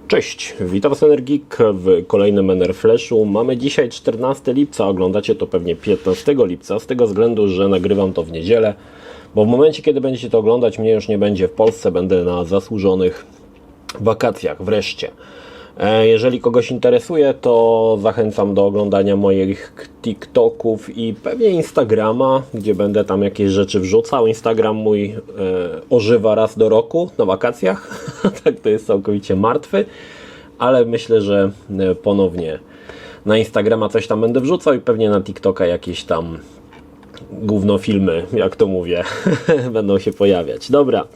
Cześć, witam was Energik w kolejnym Enerflashu. Mamy dzisiaj 14 lipca, oglądacie to pewnie 15 lipca, z tego względu, że nagrywam to w niedzielę, bo w momencie, kiedy będziecie to oglądać, mnie już nie będzie w Polsce, będę na zasłużonych wakacjach, wreszcie. Jeżeli kogoś interesuje, to zachęcam do oglądania moich TikToków i pewnie Instagrama, gdzie będę tam jakieś rzeczy wrzucał. Instagram mój ożywa raz do roku na wakacjach, tak to jest całkowicie martwy, ale myślę, że ponownie na Instagrama coś tam będę wrzucał i pewnie na TikToka jakieś tam gówno filmy, jak to mówię, będą się pojawiać. Dobra.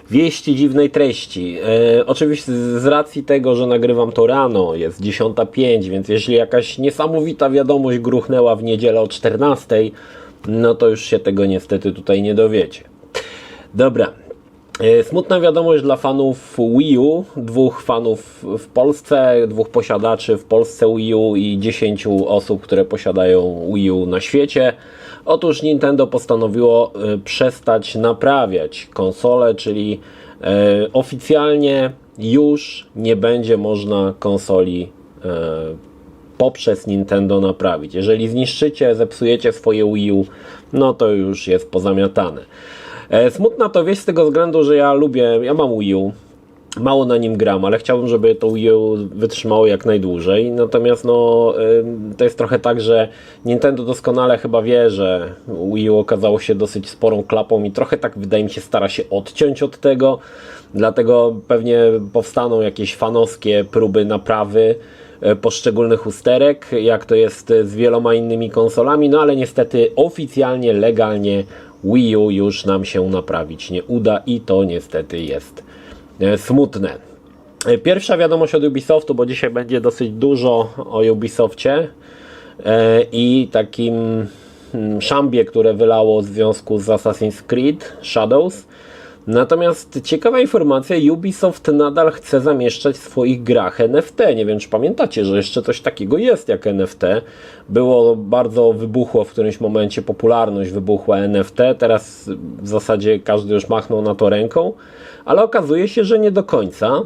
Wieści dziwnej treści. Oczywiście z racji tego, że nagrywam to rano, jest 10:05, więc jeśli jakaś niesamowita wiadomość gruchnęła w niedzielę o 14:00, no to już się tego niestety tutaj nie dowiecie. Dobra. Smutna wiadomość dla fanów Wii U, dwóch fanów w Polsce, dwóch posiadaczy w Polsce Wii U i 10 osób, które posiadają Wii U na świecie. Otóż Nintendo postanowiło przestać naprawiać konsolę, czyli oficjalnie już nie będzie można konsoli poprzez Nintendo naprawić. Jeżeli zniszczycie, zepsujecie swoje Wii U, no to już jest pozamiatane. Smutna to wieść z tego względu, że ja mam Wii U, mało na nim gram, ale chciałbym, żeby to Wii U wytrzymało jak najdłużej. Natomiast to jest trochę tak, że Nintendo doskonale chyba wie, że Wii U okazało się dosyć sporą klapą i trochę tak, wydaje mi się, stara się odciąć od tego. Dlatego pewnie powstaną jakieś fanowskie próby naprawy poszczególnych usterek, jak to jest z wieloma innymi konsolami, no ale niestety oficjalnie, legalnie Wii U już nam się naprawić nie uda i to niestety jest smutne. Pierwsza wiadomość od Ubisoftu, bo dzisiaj będzie dosyć dużo o Ubisoftie i takim szambie, które wylało w związku z Assassin's Creed Shadows. Natomiast ciekawa informacja, Ubisoft nadal chce zamieszczać w swoich grach NFT. Nie wiem, czy pamiętacie, że jeszcze coś takiego jest jak NFT. Wybuchło w którymś momencie, popularność wybuchła NFT. Teraz w zasadzie każdy już machnął na to ręką, ale okazuje się, że nie do końca.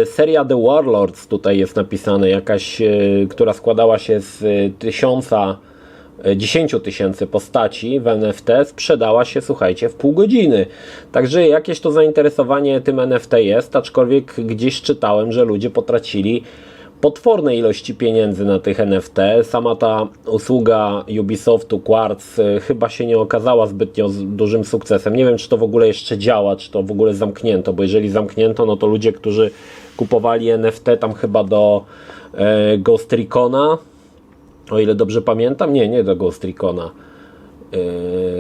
Seria The Warlords tutaj jest napisane, jakaś, która składała się z 10 000 postaci w NFT, sprzedała się, słuchajcie, w pół godziny. Także jakieś to zainteresowanie tym NFT jest, aczkolwiek gdzieś czytałem, że ludzie potracili potworne ilości pieniędzy na tych NFT. Sama ta usługa Ubisoftu Quartz chyba się nie okazała zbytnio dużym sukcesem. Nie wiem, czy to w ogóle jeszcze działa, czy to w ogóle zamknięto, bo jeżeli zamknięto, no to ludzie, którzy kupowali NFT tam chyba do Ghost Recona, o ile dobrze pamiętam, nie do Ghost Recona,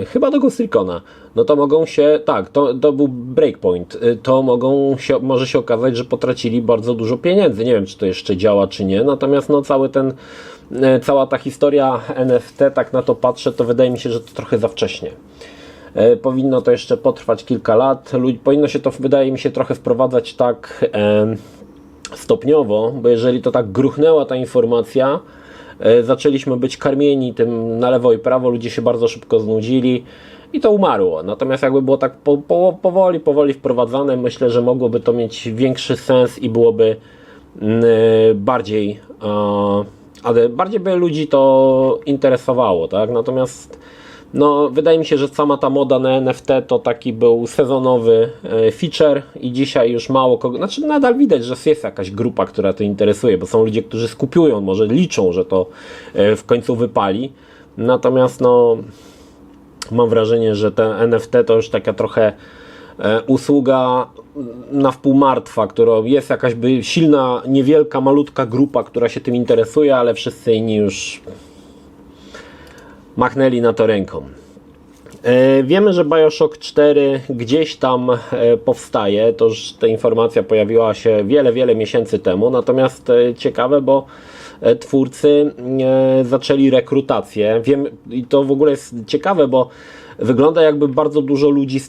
chyba do Ghost Recona, no to mogą się, tak, to był Breakpoint, to może się okazać, że potracili bardzo dużo pieniędzy. Nie wiem, czy to jeszcze działa, czy nie, natomiast cała ta historia NFT, tak na to patrzę, to wydaje mi się, że to trochę za wcześnie. Powinno to jeszcze potrwać kilka lat, powinno się to, wydaje mi się, trochę wprowadzać tak stopniowo, bo jeżeli to tak gruchnęła ta informacja, zaczęliśmy być karmieni tym na lewo i prawo, ludzie się bardzo szybko znudzili i to umarło. Natomiast jakby było tak powoli wprowadzane, myślę, że mogłoby to mieć większy sens i byłoby bardziej by ludzi to interesowało, tak? Natomiast wydaje mi się, że sama ta moda na NFT to taki był sezonowy feature i dzisiaj już mało kogo, nadal widać, że jest jakaś grupa, która to interesuje, bo są ludzie, którzy skupują, może liczą, że to w końcu wypali. Natomiast mam wrażenie, że te NFT to już taka trochę usługa na wpół martwa, którą jest jakaś silna, niewielka, malutka grupa, która się tym interesuje, ale wszyscy inni już machnęli na to ręką. Wiemy, że BioShock 4 gdzieś tam powstaje. To już ta informacja pojawiła się wiele miesięcy temu. Natomiast ciekawe, bo twórcy zaczęli rekrutację. Wiem, i to w ogóle jest ciekawe, bo wygląda, jakby bardzo dużo ludzi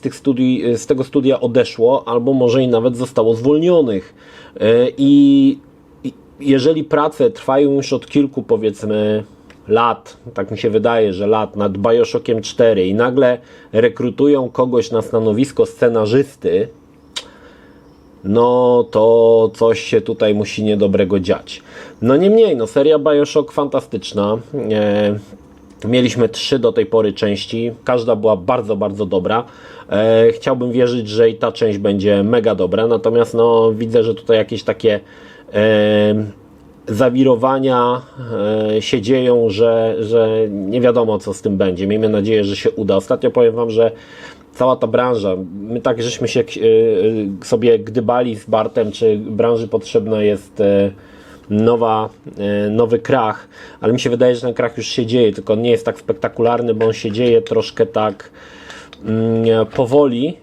z tego studia odeszło, albo może i nawet zostało zwolnionych. I jeżeli prace trwają już od kilku, powiedzmy, lat, tak mi się wydaje, że lat nad BioShockiem 4 i nagle rekrutują kogoś na stanowisko scenarzysty, no to coś się tutaj musi niedobrego dziać. No niemniej, no seria BioShock fantastyczna. Mieliśmy 3 do tej pory części, każda była bardzo, bardzo dobra. Chciałbym wierzyć, że i ta część będzie mega dobra, natomiast no widzę, że tutaj jakieś takie zawirowania się dzieją, że nie wiadomo co z tym będzie. Miejmy nadzieję, że się uda. Ostatnio powiem Wam, że cała ta branża, my tak żeśmy się sobie gdybali z Bartem, czy branży potrzebna jest nowy krach, ale mi się wydaje, że ten krach już się dzieje, tylko on nie jest tak spektakularny, bo on się dzieje troszkę tak powoli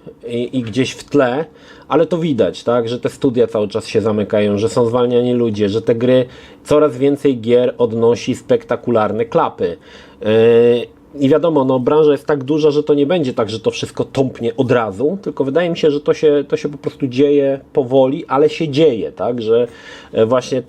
i gdzieś w tle, ale to widać, tak, że te studia cały czas się zamykają, że są zwalniani ludzie, że te gry, coraz więcej gier odnosi spektakularne klapy. I wiadomo, no branża jest tak duża, że to nie będzie tak, że to wszystko tąpnie od razu, tylko wydaje mi się, że to się po prostu dzieje powoli, ale się dzieje, tak, że właśnie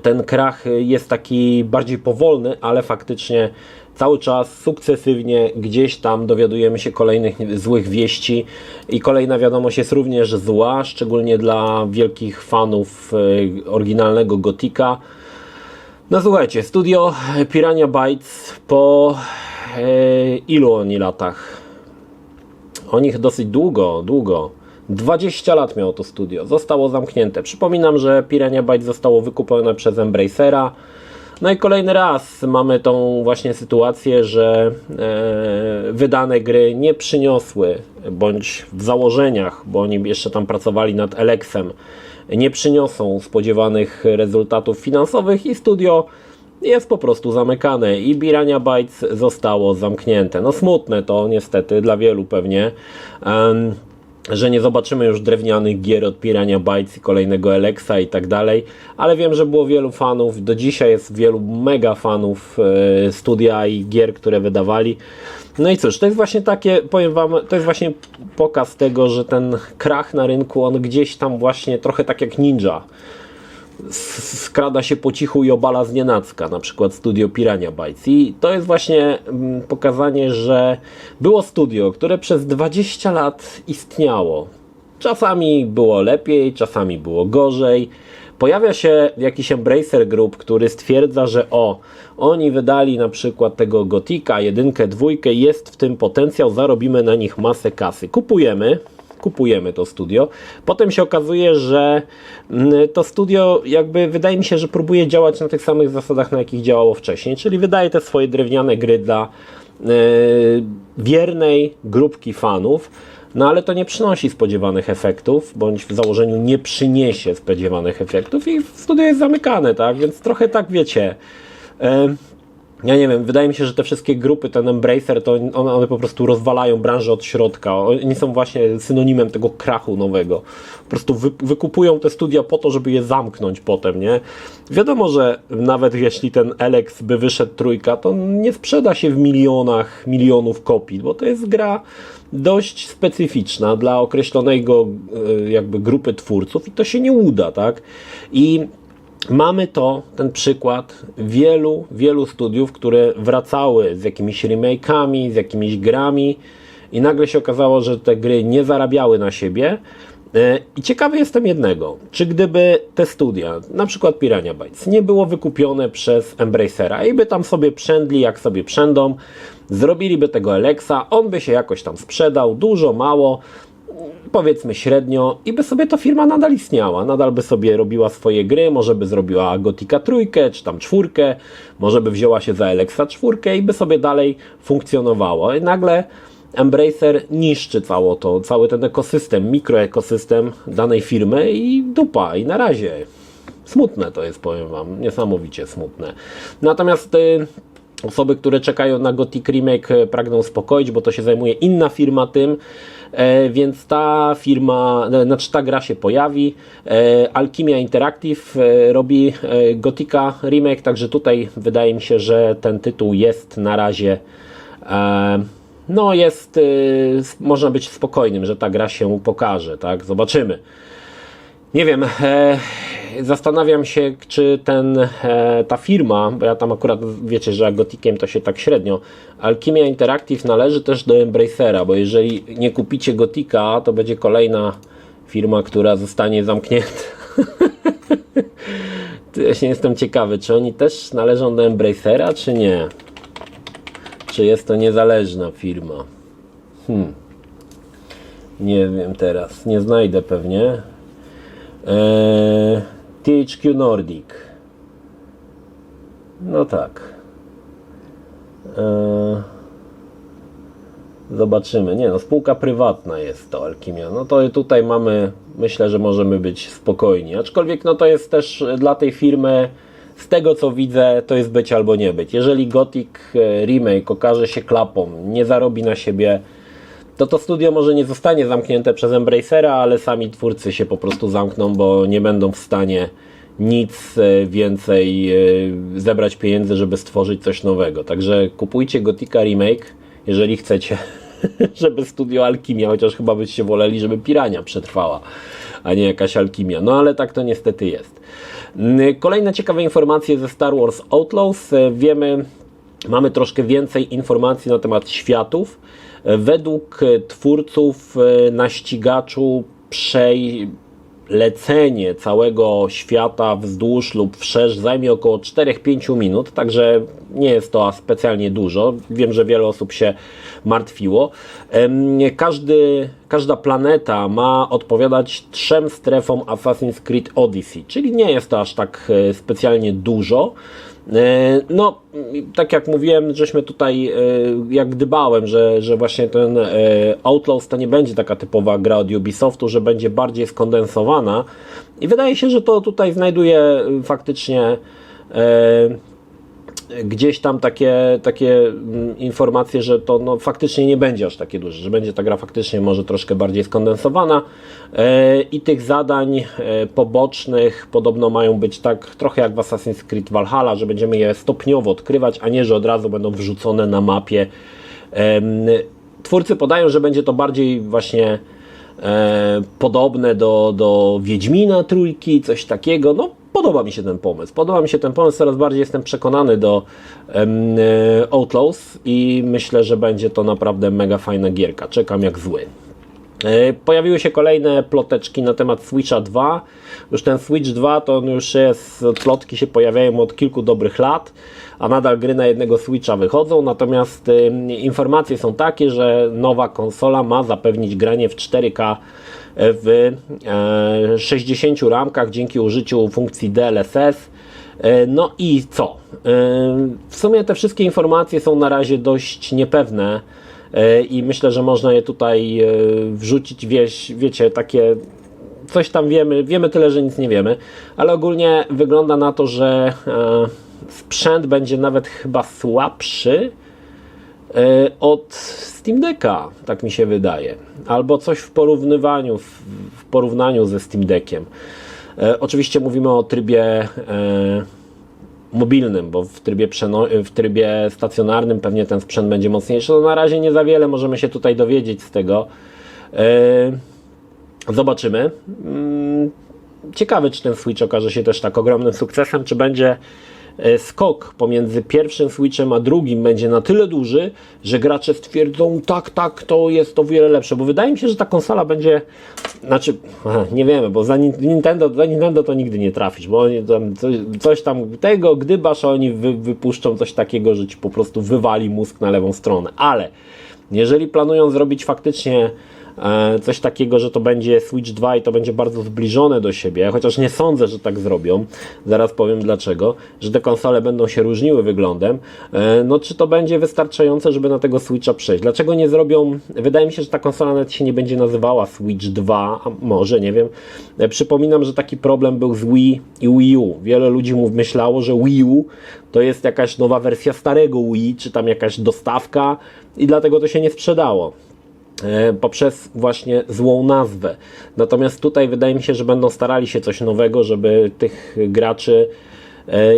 ten krach jest taki bardziej powolny, ale faktycznie cały czas sukcesywnie gdzieś tam dowiadujemy się kolejnych złych wieści i kolejna wiadomość jest również zła, szczególnie dla wielkich fanów oryginalnego Gotika. No słuchajcie, studio Piranha Bytes po ilu oni latach? O nich dosyć długo. 20 lat miało to studio, zostało zamknięte. Przypominam, że Piranha Bytes zostało wykupione przez Embracera. No i kolejny raz mamy tą właśnie sytuację, że wydane gry nie przyniosły, bądź w założeniach, bo oni jeszcze tam pracowali nad Elexem, nie przyniosą spodziewanych rezultatów finansowych i studio jest po prostu zamykane i Piranha Bytes zostało zamknięte. No smutne to niestety dla wielu pewnie, że nie zobaczymy już drewnianych gier od Piranha Bytes i kolejnego Elexa i tak dalej, ale wiem, że było wielu fanów, do dzisiaj jest wielu mega fanów studia i gier, które wydawali. No i cóż, to jest właśnie takie, powiem Wam, to jest właśnie pokaz tego, że ten krach na rynku, on gdzieś tam właśnie trochę tak jak ninja skrada się po cichu i obala znienacka, na przykład studio Piranha Bytes. I to jest właśnie pokazanie, że było studio, które przez 20 lat istniało. Czasami było lepiej, czasami było gorzej. Pojawia się jakiś Embracer Group, który stwierdza, że oni wydali na przykład tego Gotika, 1, 2, jest w tym potencjał, zarobimy na nich masę kasy. Kupujemy to studio. Potem się okazuje, że to studio jakby wydaje mi się, że próbuje działać na tych samych zasadach, na jakich działało wcześniej, czyli wydaje te swoje drewniane gry dla wiernej grupki fanów, no ale to nie przynosi spodziewanych efektów, bądź w założeniu nie przyniesie spodziewanych efektów i studio jest zamykane, tak, więc trochę tak wiecie, ja nie wiem, wydaje mi się, że te wszystkie grupy, ten Embracer, to one po prostu rozwalają branżę od środka. Oni są właśnie synonimem tego krachu nowego. Po prostu wykupują te studia po to, żeby je zamknąć potem, nie? Wiadomo, że nawet jeśli ten Elex by wyszedł 3, to nie sprzeda się w milionów kopii, bo to jest gra dość specyficzna dla określonego jakby grupy twórców i to się nie uda, tak? I mamy ten przykład wielu studiów, które wracały z jakimiś remake'ami, z jakimiś grami i nagle się okazało, że te gry nie zarabiały na siebie. I ciekawy jestem jednego, czy gdyby te studia, na przykład Piranha Bytes, nie było wykupione przez Embracera i by tam sobie przędli jak sobie przędą, zrobiliby tego Elexa, on by się jakoś tam sprzedał, dużo, mało, powiedzmy średnio i by sobie ta firma nadal istniała, nadal by sobie robiła swoje gry, może by zrobiła Gotika 3 czy tam 4, może by wzięła się za Elexa 4 i by sobie dalej funkcjonowało. I nagle Embracer niszczy cały ten ekosystem, mikroekosystem danej firmy i dupa, i na razie. Smutne to jest, powiem Wam, niesamowicie smutne. Natomiast osoby, które czekają na Gothic Remake, pragną uspokoić, bo to się zajmuje inna firma tym, więc ta firma, znaczy ta gra się pojawi. Alchimia Interactive robi Gotika Remake, także tutaj wydaje mi się, że ten tytuł jest na razie można być spokojnym, że ta gra się pokaże, tak? Zobaczymy. Nie wiem, zastanawiam się, czy ta firma, bo ja tam akurat wiecie, że jak Gotikiem to się tak średnio, Alchimia Interactive należy też do Embracera, bo jeżeli nie kupicie Gotika, to będzie kolejna Firma, która zostanie zamknięta. Właśnie jestem ciekawy, czy oni też należą do Embracera, czy nie? Czy jest to niezależna firma? Nie wiem teraz, nie znajdę pewnie. THQ Nordic. No tak. Zobaczymy. Nie no, spółka prywatna jest to Alchemia. No to tutaj mamy, myślę, że możemy być spokojni. Aczkolwiek no to jest też dla tej firmy, z tego co widzę, to jest być albo nie być. Jeżeli Gothic Remake okaże się klapą, nie zarobi na siebie, to studio może nie zostanie zamknięte przez Embracera, ale sami twórcy się po prostu zamkną, bo nie będą w stanie nic więcej zebrać pieniędzy, żeby stworzyć coś nowego. Także kupujcie Gothica Remake, jeżeli chcecie, żeby studio Alchemia, chociaż chyba byście woleli, żeby Pirania przetrwała, a nie jakaś Alchemia. No ale tak to niestety jest. Kolejne ciekawe informacje ze Star Wars Outlaws. Mamy troszkę więcej informacji na temat światów. Według twórców na ścigaczu lecenie całego świata wzdłuż lub wszerz zajmie około 4-5 minut, także nie jest to specjalnie dużo. Wiem, że wiele osób się martwiło. Każda planeta ma odpowiadać 3 strefom Assassin's Creed Odyssey, czyli nie jest to aż tak specjalnie dużo. No, tak jak mówiłem, żeśmy tutaj, jak gdybałem, że właśnie ten Outlaws to nie będzie taka typowa gra od Ubisoftu, że będzie bardziej skondensowana i wydaje się, że to tutaj znajduje faktycznie gdzieś tam takie informacje, że to no, faktycznie nie będzie aż takie duże, że będzie ta gra faktycznie może troszkę bardziej skondensowana i tych zadań pobocznych podobno mają być tak trochę jak w Assassin's Creed Valhalla, że będziemy je stopniowo odkrywać, a nie, że od razu będą wrzucone na mapie. Twórcy podają, że będzie to bardziej właśnie podobne do Wiedźmina trójki, coś takiego. No, podoba mi się ten pomysł. Coraz bardziej jestem przekonany do Outlaws i myślę, że będzie to naprawdę mega fajna gierka. Czekam jak zły. Pojawiły się kolejne ploteczki na temat Switcha 2. Już ten Switch 2 to on już jest, plotki się pojawiają od kilku dobrych lat, a nadal gry na jednego Switcha wychodzą. Natomiast informacje są takie, że nowa konsola ma zapewnić granie w 4K w 60 ramkach dzięki użyciu funkcji DLSS. No i co? W sumie te wszystkie informacje są na razie dość niepewne i myślę, że można je tutaj wrzucić, wiecie, takie coś tam wiemy tyle, że nic nie wiemy, ale ogólnie wygląda na to, że sprzęt będzie nawet chyba słabszy od Steam Decka, tak mi się wydaje, albo coś w porównaniu ze Steam Deckiem. Oczywiście mówimy o trybie mobilnym, bo w trybie stacjonarnym pewnie ten sprzęt będzie mocniejszy. No na razie nie za wiele możemy się tutaj dowiedzieć z tego. Zobaczymy. Ciekawe, czy ten Switch okaże się też tak ogromnym sukcesem, czy będzie skok pomiędzy pierwszym Switchem a drugim będzie na tyle duży, że gracze stwierdzą, tak, to jest o wiele lepsze, bo wydaje mi się, że ta konsola będzie, znaczy, nie wiemy, bo za Nintendo to nigdy nie trafisz, bo oni tam coś tam tego gdybasz, a oni wypuszczą coś takiego, że ci po prostu wywali mózg na lewą stronę, ale jeżeli planują zrobić faktycznie coś takiego, że to będzie Switch 2 i to będzie bardzo zbliżone do siebie, chociaż nie sądzę, że tak zrobią, zaraz powiem dlaczego, że te konsole będą się różniły wyglądem, no czy to będzie wystarczające, żeby na tego Switcha przejść? Dlaczego nie zrobią, wydaje mi się, że ta konsola nawet się nie będzie nazywała Switch 2, a może, nie wiem. Przypominam, że taki problem był z Wii i Wii U. Wiele ludzi myślało, że Wii U to jest jakaś nowa wersja starego Wii, czy tam jakaś dostawka i dlatego to się nie sprzedało poprzez właśnie złą nazwę. Natomiast tutaj wydaje mi się, że będą starali się coś nowego, żeby tych graczy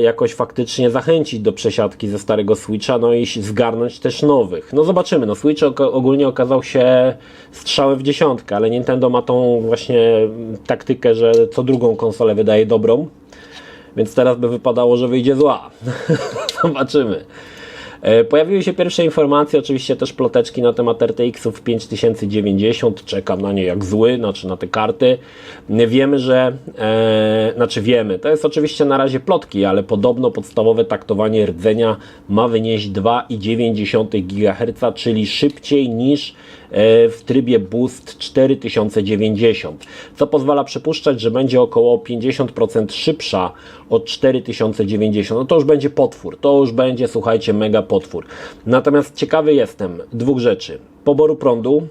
jakoś faktycznie zachęcić do przesiadki ze starego Switcha, no i zgarnąć też nowych. No zobaczymy, no Switch ogólnie okazał się strzałem w dziesiątkę, ale Nintendo ma tą właśnie taktykę, że co drugą konsolę wydaje dobrą, więc teraz by wypadało, że wyjdzie zła. Zobaczymy. Pojawiły się pierwsze informacje, oczywiście też ploteczki na temat RTX-ów 5090, czekam na nie jak zły, znaczy na te karty. Wiemy, że, wiemy, to jest oczywiście na razie plotki, ale podobno podstawowe taktowanie rdzenia ma wynieść 2,9 GHz, czyli szybciej niż w trybie Boost 4090, co pozwala przypuszczać, że będzie około 50% szybsza od 4090. No to już będzie potwór, to już będzie, słuchajcie, mega potwór. Natomiast ciekawy jestem dwóch rzeczy: poboru prądu,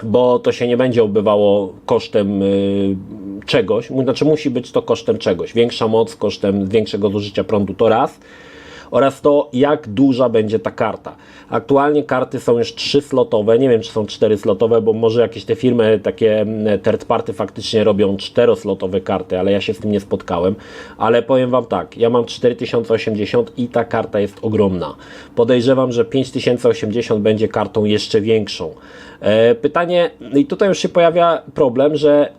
bo to się nie będzie odbywało kosztem czegoś, znaczy musi być to kosztem czegoś, większa moc kosztem większego zużycia prądu, to raz. Oraz to, jak duża będzie ta karta. Aktualnie karty są już 3-slotowe, nie wiem, czy są 4-slotowe, bo może jakieś te firmy takie third party faktycznie robią 4-slotowe karty, ale ja się z tym nie spotkałem. Ale powiem Wam tak, ja mam 4080 i ta karta jest ogromna. Podejrzewam, że 5080 będzie kartą jeszcze większą. Pytanie, i tutaj już się pojawia problem, że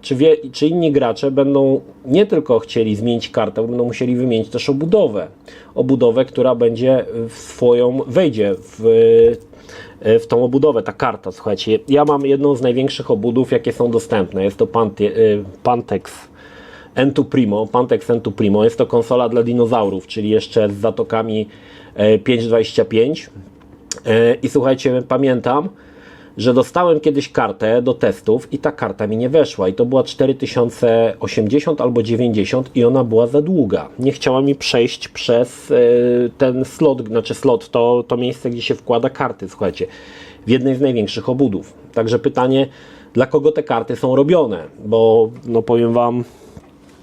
czy inni gracze będą nie tylko chcieli zmienić kartę, bo będą musieli wymienić też obudowę. Obudowę, która będzie wejdzie w tą obudowę, ta karta. Słuchajcie, ja mam jedną z największych obudów, jakie są dostępne. Jest to Pantex N2 Primo. Pantex N2 Primo. Jest to konsola dla dinozaurów, czyli jeszcze z zatokami 5.25. I słuchajcie, pamiętam, że dostałem kiedyś kartę do testów i ta karta mi nie weszła i to była 4080 albo 90 i ona była za długa. Nie chciała mi przejść przez ten slot, znaczy slot, to miejsce, gdzie się wkłada karty, słuchajcie, w jednej z największych obudów. Także pytanie, dla kogo te karty są robione, bo no powiem Wam,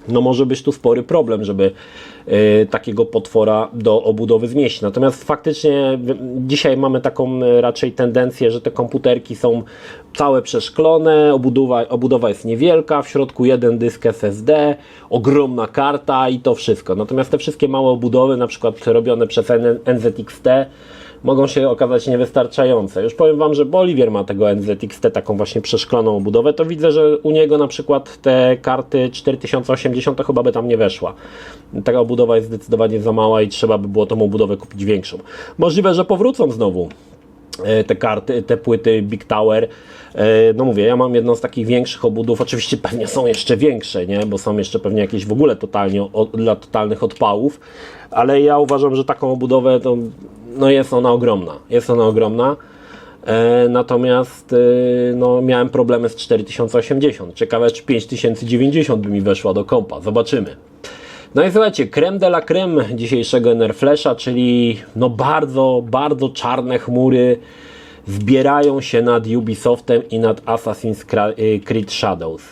no może być tu spory problem, żeby takiego potwora do obudowy zmieścić. Natomiast faktycznie dzisiaj mamy taką raczej tendencję, że te komputerki są całe przeszklone, obudowa jest niewielka, w środku jeden dysk SSD, ogromna karta i to wszystko. Natomiast te wszystkie małe obudowy, na przykład robione przez NZXT, mogą się okazać niewystarczające. Już powiem Wam, że Bolivier ma tego NZXT, taką właśnie przeszkloną obudowę, to widzę, że u niego na przykład te karty 4080 to chyba by tam nie weszła. Taka obudowa jest zdecydowanie za mała i trzeba by było tą obudowę kupić większą. Możliwe, że powrócą znowu te karty, te płyty Big Tower. No mówię, ja mam jedną z takich większych obudów, oczywiście pewnie są jeszcze większe, nie? Bo są jeszcze pewnie jakieś w ogóle dla totalnych odpałów, ale ja uważam, że taką obudowę to no jest ona ogromna. Natomiast no, miałem problemy z 4080. Ciekawe, czy 5090 by mi weszła do kompa. Zobaczymy. No i słuchajcie, creme de la creme dzisiejszego Enerflasha, czyli no bardzo, bardzo czarne chmury zbierają się nad Ubisoftem i nad Assassin's Creed Shadows.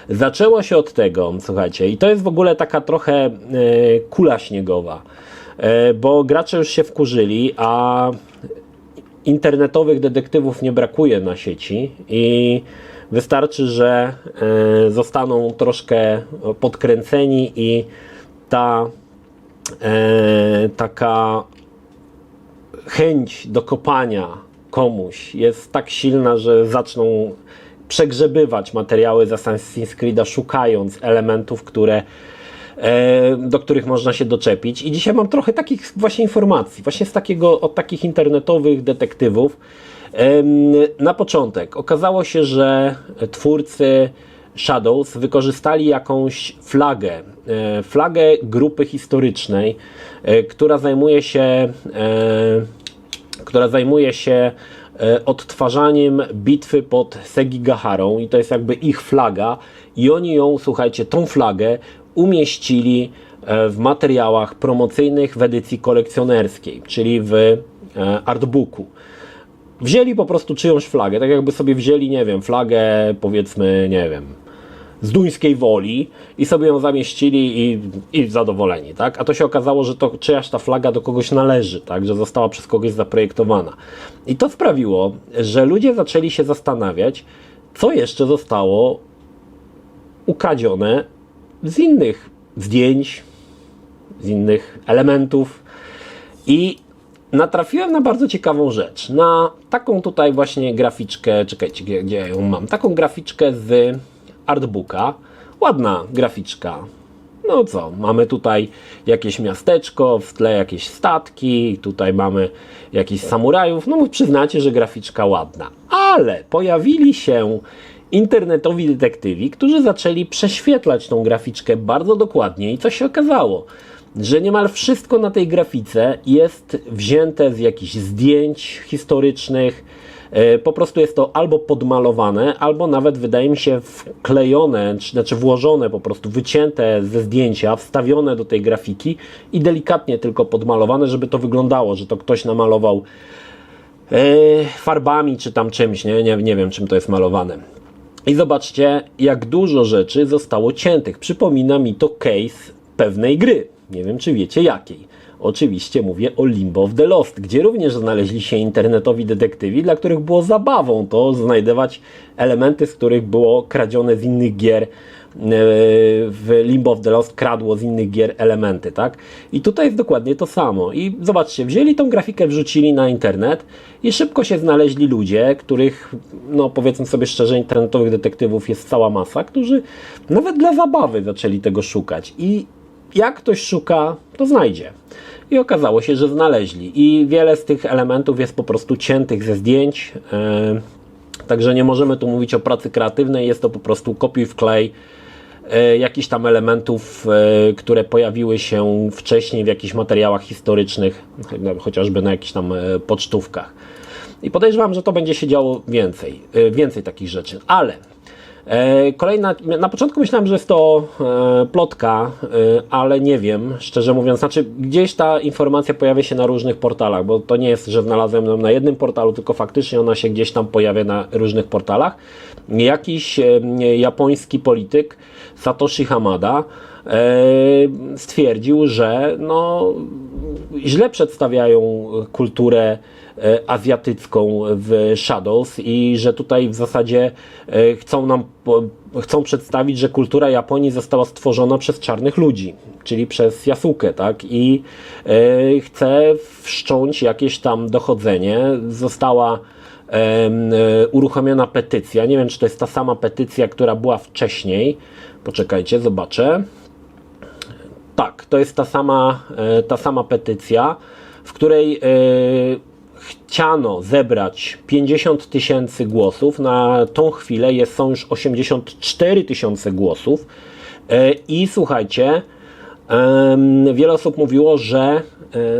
Zaczęło się od tego, słuchajcie, i to jest w ogóle taka trochę kula śniegowa, bo gracze już się wkurzyli, a internetowych detektywów nie brakuje na sieci i wystarczy, że zostaną troszkę podkręceni i taka chęć do kopania komuś jest tak silna, że zaczną przegrzebywać materiały z Assassin's Creed'a, szukając elementów, do których można się doczepić. I dzisiaj mam trochę takich właśnie informacji, właśnie od takich internetowych detektywów. Na początek okazało się, że twórcy Shadows wykorzystali jakąś flagę grupy historycznej, która zajmuje się odtwarzaniem bitwy pod Segigaharą i to jest jakby ich flaga i oni ją, słuchajcie, tą flagę umieścili w materiałach promocyjnych w edycji kolekcjonerskiej, czyli w artbooku. Wzięli po prostu czyjąś flagę, tak jakby sobie wzięli, nie wiem, flagę powiedzmy, nie wiem, z Duńskiej Woli i sobie ją zamieścili i zadowoleni, tak? A to się okazało, że to czyjaś ta flaga do kogoś należy, tak? Że została przez kogoś zaprojektowana. I to sprawiło, że ludzie zaczęli się zastanawiać, co jeszcze zostało ukradzione z innych zdjęć, z innych elementów i natrafiłem na bardzo ciekawą rzecz, na taką tutaj właśnie graficzkę, czekajcie, gdzie ja ją mam, taką graficzkę z artbooka, ładna graficzka, No co, mamy tutaj jakieś miasteczko, w tle jakieś statki, tutaj mamy jakichś samurajów, no przyznacie, że graficzka ładna. Ale pojawili się internetowi detektywi, którzy zaczęli prześwietlać tą graficzkę bardzo dokładnie i co się okazało? Że niemal wszystko na tej grafice jest wzięte z jakichś zdjęć historycznych, po prostu jest to albo podmalowane, albo nawet wydaje mi się wklejone, znaczy włożone, po prostu wycięte ze zdjęcia, wstawione do tej grafiki i delikatnie tylko podmalowane, żeby to wyglądało, że to ktoś namalował farbami czy tam czymś, nie wiem czym to jest malowane. I zobaczcie, jak dużo rzeczy zostało ciętych. Przypomina mi to case pewnej gry. Nie wiem, czy wiecie jakiej. Oczywiście mówię o Limbo of the Lost, gdzie również znaleźli się internetowi detektywi, dla których było zabawą to znajdować elementy, z których było kradzione z innych gier. W Limbo of the Lost kradło z innych gier elementy, tak? I tutaj jest dokładnie to samo. I zobaczcie, wzięli tą grafikę, wrzucili na internet i szybko się znaleźli ludzie, których, no powiedzmy sobie szczerze, internetowych detektywów jest cała masa, którzy nawet dla zabawy zaczęli tego szukać. I jak ktoś szuka, to znajdzie. I okazało się, że znaleźli. I wiele z tych elementów jest po prostu ciętych ze zdjęć. Także nie możemy tu mówić o pracy kreatywnej. Jest to po prostu kopiuj wklej jakichś tam elementów, które pojawiły się wcześniej w jakichś materiałach historycznych, chociażby na jakichś tam pocztówkach. I podejrzewam, że to będzie się działo więcej takich rzeczy. Ale kolejna, na początku myślałem, że jest to plotka, ale nie wiem, szczerze mówiąc, znaczy gdzieś ta informacja pojawia się na różnych portalach, bo to nie jest, że znalazłem ją na jednym portalu, tylko faktycznie ona się gdzieś tam pojawia na różnych portalach. Jakiś japoński polityk, Satoshi Hamada, stwierdził, że no, źle przedstawiają kulturę azjatycką w Shadows i że tutaj w zasadzie chcą przedstawić, że kultura Japonii została stworzona przez czarnych ludzi, czyli przez Yasuke, tak? I chce wszcząć jakieś tam dochodzenie. Została uruchomiona petycja. Nie wiem, czy to jest ta sama petycja, która była wcześniej. Poczekajcie, zobaczę. Tak, to jest ta sama petycja, w której chciano zebrać 50 000 głosów. Na tą chwilę są już 84 000 głosów. I słuchajcie, wiele osób mówiło, że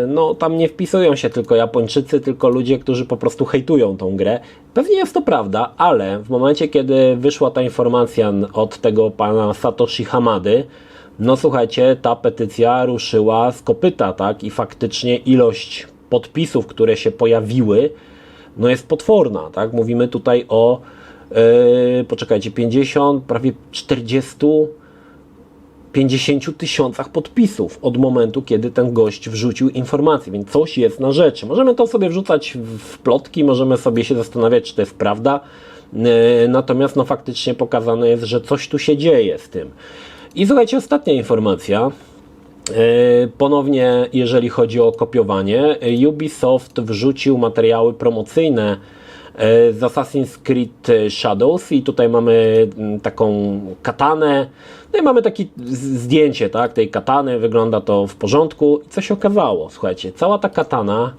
no, tam nie wpisują się tylko Japończycy, tylko ludzie, którzy po prostu hejtują tą grę. Pewnie jest to prawda, ale w momencie, kiedy wyszła ta informacja od tego pana Satoshi Hamady, no słuchajcie, ta petycja ruszyła z kopyta, tak? I faktycznie ilość podpisów, które się pojawiły, no jest potworna, tak? Mówimy tutaj o, poczekajcie, 50, prawie 50 tysiącach podpisów od momentu, kiedy ten gość wrzucił informację, więc coś jest na rzeczy. Możemy to sobie wrzucać w plotki, możemy sobie się zastanawiać, czy to jest prawda, natomiast no faktycznie pokazane jest, że coś tu się dzieje z tym. I słuchajcie, ostatnia informacja. Ponownie, jeżeli chodzi o kopiowanie, Ubisoft wrzucił materiały promocyjne z Assassin's Creed Shadows i tutaj mamy taką katanę, no i mamy takie zdjęcie, tak, tej katany, wygląda to w porządku. I co się okazało? Słuchajcie, cała ta katana,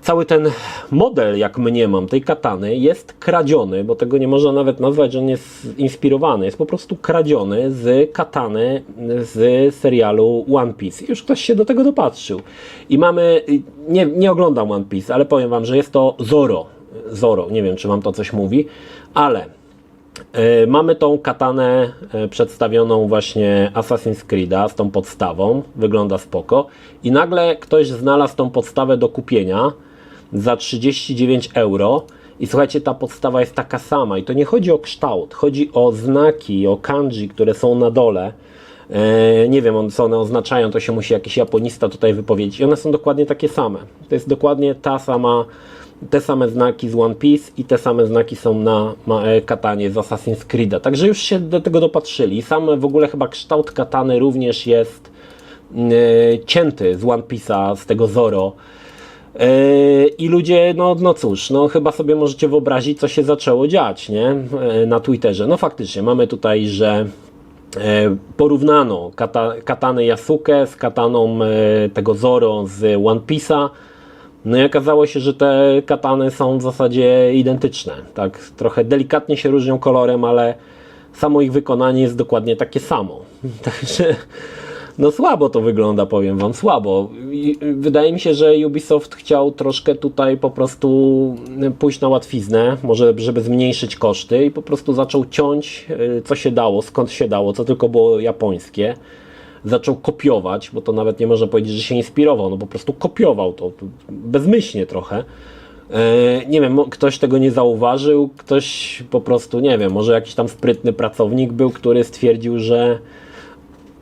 cały ten model, jak mniemam, tej katany jest kradziony, bo tego nie można nawet nazwać, że on jest inspirowany, jest po prostu kradziony z katany z serialu One Piece. Już ktoś się do tego dopatrzył. I mamy, nie oglądam One Piece, ale powiem wam, że jest to Zoro, nie wiem, czy wam to coś mówi, ale mamy tą katanę przedstawioną właśnie Assassin's Creed'a z tą podstawą, wygląda spoko i nagle ktoś znalazł tą podstawę do kupienia za 39 euro i słuchajcie, ta podstawa jest taka sama i to nie chodzi o kształt, chodzi o znaki, o kanji, które są na dole. Nie wiem, co one oznaczają, to się musi jakiś japonista tutaj wypowiedzieć i one są dokładnie takie same. To jest dokładnie te same znaki z One Piece i te same znaki są na katanie z Assassin's Creed'a. Także już się do tego dopatrzyli. Sam w ogóle chyba kształt katany również jest cięty z One Piece'a, z tego Zoro. I ludzie, no cóż, no chyba sobie możecie wyobrazić, co się zaczęło dziać, nie? Na Twitterze. No faktycznie, mamy tutaj, że Porównano katanę Yasuke z kataną tego Zoro z One Piece'a. No i okazało się, że te katany są w zasadzie identyczne. Tak, trochę delikatnie się różnią kolorem, ale samo ich wykonanie jest dokładnie takie samo. Także no słabo to wygląda, powiem wam, słabo. Wydaje mi się, że Ubisoft chciał troszkę tutaj po prostu pójść na łatwiznę, może żeby zmniejszyć koszty i po prostu zaczął ciąć co się dało, skąd się dało, co tylko było japońskie. Zaczął kopiować, bo to nawet nie można powiedzieć, że się inspirował, no po prostu kopiował to bezmyślnie trochę. Nie wiem, ktoś tego nie zauważył, ktoś po prostu, nie wiem, może jakiś tam sprytny pracownik był, który stwierdził, że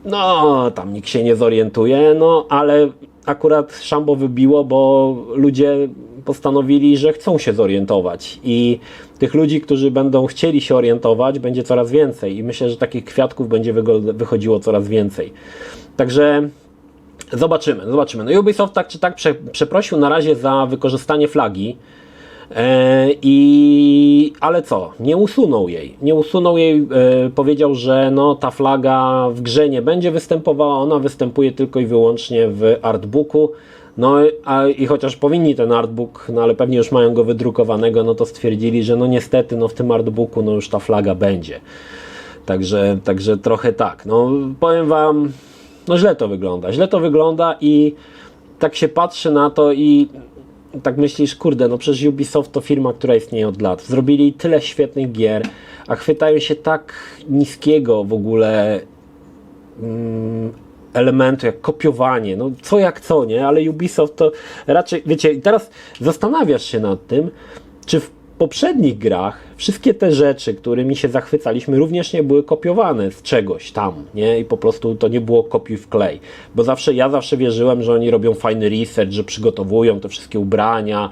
no, tam nikt się nie zorientuje, no, ale akurat szambo wybiło, bo ludzie postanowili, że chcą się zorientować i tych ludzi, którzy będą chcieli się orientować, będzie coraz więcej i myślę, że takich kwiatków będzie wychodziło coraz więcej. Także zobaczymy. No Ubisoft tak czy tak przeprosił na razie za wykorzystanie flagi, ale co? Nie usunął jej, powiedział, że no, ta flaga w grze nie będzie występowała, ona występuje tylko i wyłącznie w artbooku. No i chociaż powinni ten artbook, no ale pewnie już mają go wydrukowanego, no to stwierdzili, że no niestety no w tym artbooku no już ta flaga będzie. Także trochę tak. No powiem wam, no źle to wygląda i tak się patrzy na to i tak myślisz, kurde, no przecież Ubisoft to firma, która istnieje od lat. Zrobili tyle świetnych gier, a chwytają się tak niskiego w ogóle elementu jak kopiowanie, no co jak co, nie? Ale Ubisoft to raczej, wiecie, i teraz zastanawiasz się nad tym, czy w poprzednich grach wszystkie te rzeczy, którymi się zachwycaliśmy, również nie były kopiowane z czegoś tam, nie? I po prostu to nie było kopiuj wklej. Bo ja zawsze wierzyłem, że oni robią fajny research, że przygotowują te wszystkie ubrania,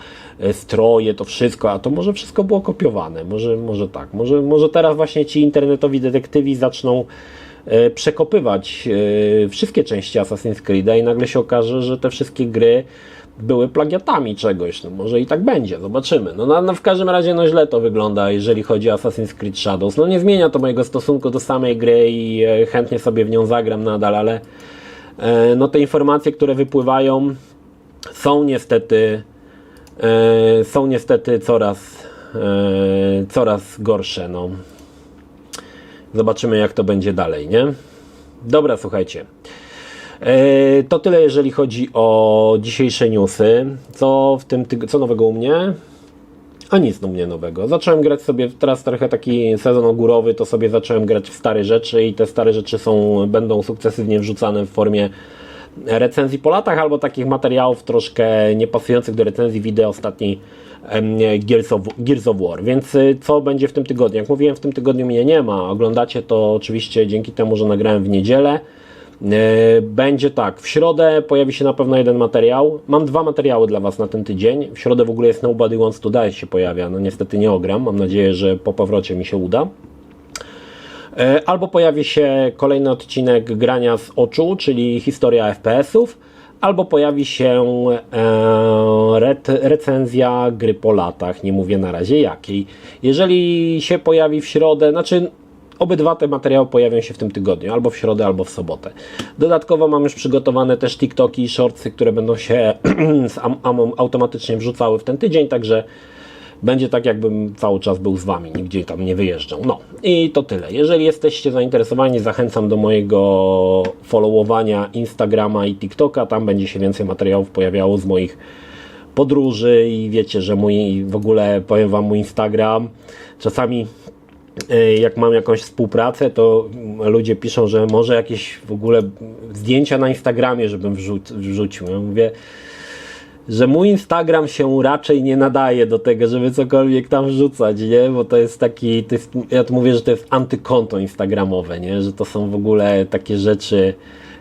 stroje, to wszystko, a to może wszystko było kopiowane. Może tak. Może teraz właśnie ci internetowi detektywi zaczną przekopywać wszystkie części Assassin's Creed'a i nagle się okaże, że te wszystkie gry były plagiatami czegoś, no może i tak będzie, zobaczymy. No w każdym razie no źle to wygląda, jeżeli chodzi o Assassin's Creed Shadows. No nie zmienia to mojego stosunku do samej gry i chętnie sobie w nią zagram nadal, ale no te informacje, które wypływają są niestety coraz gorsze, no. Zobaczymy jak to będzie dalej, nie? Dobra, słuchajcie. To tyle, jeżeli chodzi o dzisiejsze newsy. Co nowego u mnie? A nic u mnie nowego. Zacząłem grać sobie, teraz trochę taki sezon ogórowy, to sobie zacząłem grać w stare rzeczy i te stare rzeczy będą sukcesywnie wrzucane w formie recenzji po latach albo takich materiałów troszkę niepasujących do recenzji wideo ostatniej Gears of War. Więc co będzie w tym tygodniu? Jak mówiłem, w tym tygodniu mnie nie ma. Oglądacie to oczywiście dzięki temu, że nagrałem w niedzielę. Będzie tak, w środę pojawi się na pewno jeden materiał. Mam 2 materiały dla Was na ten tydzień. W środę w ogóle jest Nobody Wants to Die się pojawia. No niestety nie ogram. Mam nadzieję, że po powrocie mi się uda. Albo pojawi się kolejny odcinek grania z oczu, czyli historia FPS-ów. Albo pojawi się recenzja gry po latach. Nie mówię na razie jakiej. Jeżeli się pojawi w środę, znaczy obydwa te materiały pojawią się w tym tygodniu, albo w środę, albo w sobotę. Dodatkowo mam już przygotowane też TikToki i shortsy, które będą się automatycznie wrzucały w ten tydzień, także będzie tak, jakbym cały czas był z Wami, nigdzie tam nie wyjeżdżał. No i to tyle. Jeżeli jesteście zainteresowani, zachęcam do mojego followowania Instagrama i TikToka, tam będzie się więcej materiałów pojawiało z moich podróży i wiecie, że w ogóle powiem Wam, mój Instagram czasami jak mam jakąś współpracę, to ludzie piszą, że może jakieś w ogóle zdjęcia na Instagramie, żebym wrzucił. Ja mówię, że mój Instagram się raczej nie nadaje do tego, żeby cokolwiek tam wrzucać, nie? Bo to jest taki, ja tu mówię, że to jest antykonto instagramowe, nie? Że to są w ogóle takie rzeczy,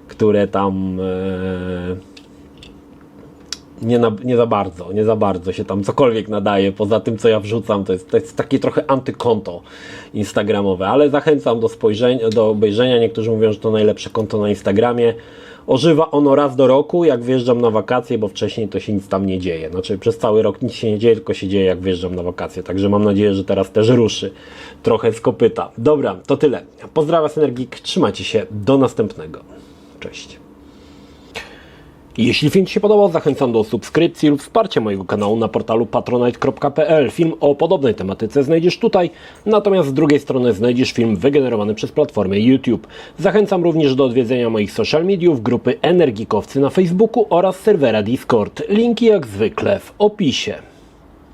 które tam nie za bardzo się tam cokolwiek nadaje, poza tym co ja wrzucam, to jest takie trochę antykonto instagramowe, ale zachęcam do obejrzenia, niektórzy mówią, że to najlepsze konto na Instagramie. Ożywa ono raz do roku, jak wjeżdżam na wakacje, bo wcześniej to się nic tam nie dzieje. Znaczy przez cały rok nic się nie dzieje, tylko się dzieje jak wjeżdżam na wakacje. Także mam nadzieję, że teraz też ruszy trochę z kopyta. Dobra, to tyle. Pozdrawiam z Energik, trzymajcie się, do następnego. Cześć. Jeśli film Ci się podobał, zachęcam do subskrypcji lub wsparcia mojego kanału na portalu patronite.pl. Film o podobnej tematyce znajdziesz tutaj, natomiast z drugiej strony znajdziesz film wygenerowany przez platformę YouTube. Zachęcam również do odwiedzenia moich social mediów, grupy Energikowcy na Facebooku oraz serwera Discord. Linki jak zwykle w opisie.